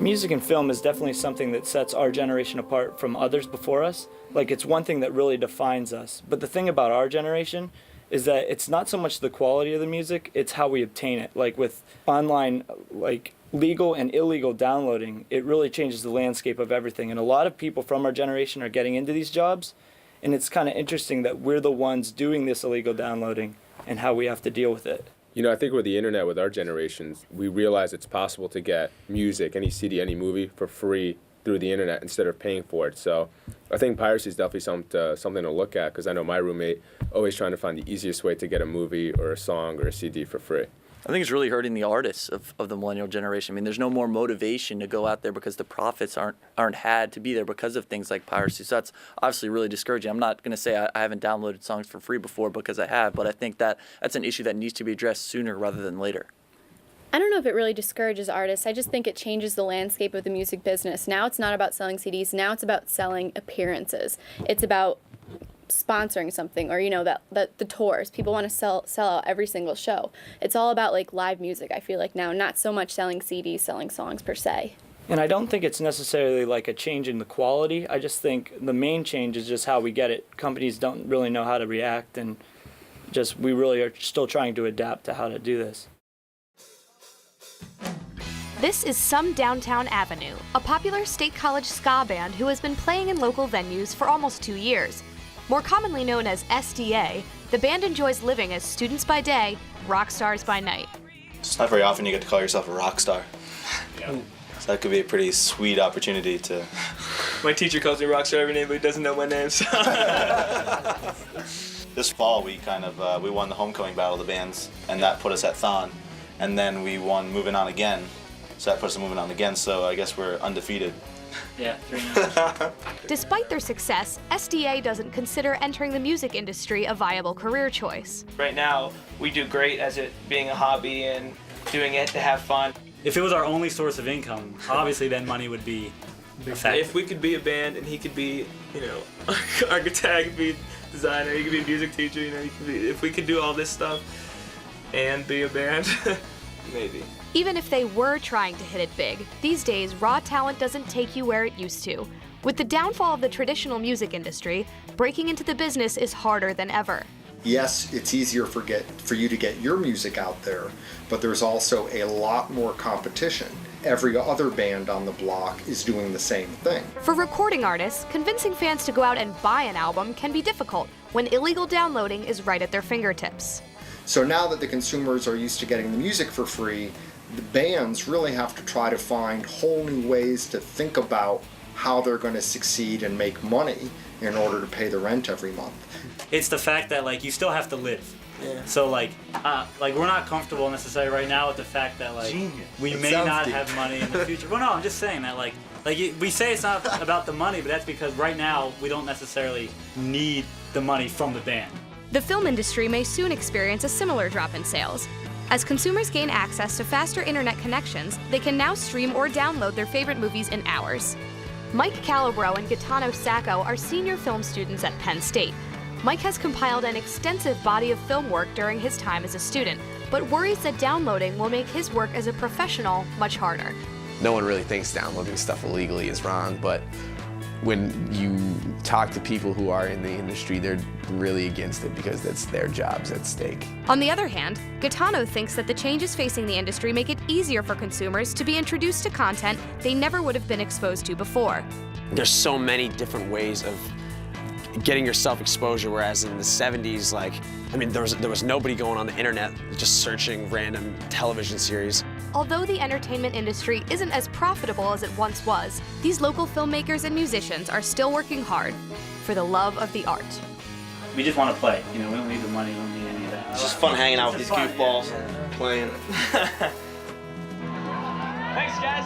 Music and film is definitely something that sets our generation apart from others before us. Like, it's one thing that really defines us. But the thing about our generation is that it's not so much the quality of the music, it's how we obtain it. Like with online, like legal and illegal downloading, it really changes the landscape of everything. And a lot of people from our generation are getting into these jobs, and it's kind of interesting that we're the ones doing this illegal downloading and how we have to deal with it. You know, I think with the internet, with our generations, we realize it's possible to get music, any CD, any movie, for free through the internet instead of paying for it. So I think piracy is definitely something to look at, because I know my roommate always trying to find the easiest way to get a movie or a song or a CD for free. I think it's really hurting the artists of the millennial generation. I mean, there's no more motivation to go out there because the profits aren't had to be there because of things like piracy. So that's obviously really discouraging. I'm not going to say I haven't downloaded songs for free before, because I have, but I think that's an issue that needs to be addressed sooner rather than later. I don't know if it really discourages artists. I just think it changes the landscape of the music business. Now it's not about selling CDs. Now it's about selling appearances. It's about sponsoring something, or the tours. People want to sell out every single show. It's all about like live music, I feel like now, not so much selling CDs, selling songs per se. And I don't think it's necessarily like a change in the quality. I just think the main change is just how we get it. Companies don't really know how to react, and we really are still trying to adapt to how to do this. This is Some Downtown Avenue, a popular state college ska band who has been playing in local venues for almost 2 years. More commonly known as SDA, the band enjoys living as students by day, rock stars by night. It's not very often you get to call yourself a rock star. Yeah. So that could be a pretty sweet opportunity to... My teacher calls me rock star every day, but he doesn't know my name, so... This fall we we won the homecoming battle of the bands, and that put us at Thon. And then we won Moving On Again, so that puts us moving on again, so I guess we're undefeated. Yeah, 3-0. Despite their success, SDA doesn't consider entering the music industry a viable career choice. Right now, we do great as it being a hobby and doing it to have fun. If it was our only source of income, obviously then money would be effective. If we could be a band and he could be, architect, could be designer, he could be a music teacher, if we could do all this stuff and be a band, maybe. Even if they were trying to hit it big, these days raw talent doesn't take you where it used to. With the downfall of the traditional music industry, breaking into the business is harder than ever. Yes, it's easier for you to get your music out there, but there's also a lot more competition. Every other band on the block is doing the same thing. For recording artists, convincing fans to go out and buy an album can be difficult when illegal downloading is right at their fingertips. So now that the consumers are used to getting the music for free, the bands really have to try to find whole new ways to think about how they're going to succeed and make money in order to pay the rent every month. It's the fact that you still have to live. Yeah. So we're not comfortable necessarily right now with the fact that we may not have money in the future. Well, no, I'm just saying that we say it's not about the money, but that's because right now we don't necessarily need the money from the band. The film industry may soon experience a similar drop in sales. As consumers gain access to faster internet connections, they can now stream or download their favorite movies in hours. Mike Calabro and Gaetano Sacco are senior film students at Penn State. Mike has compiled an extensive body of film work during his time as a student, but worries that downloading will make his work as a professional much harder. No one really thinks downloading stuff illegally is wrong, but when you talk to people who are in the industry, they're really against it because that's their jobs at stake. On the other hand, Gaetano thinks that the changes facing the industry make it easier for consumers to be introduced to content they never would have been exposed to before. There's so many different ways of getting yourself exposure, whereas in the 70s, there was nobody going on the internet just searching random television series. Although the entertainment industry isn't as profitable as it once was, these local filmmakers and musicians are still working hard for the love of the art. We just want to play, we don't need the money, we don't need any of that. It's just fun hanging out with these goofballs, playing. Thanks, guys.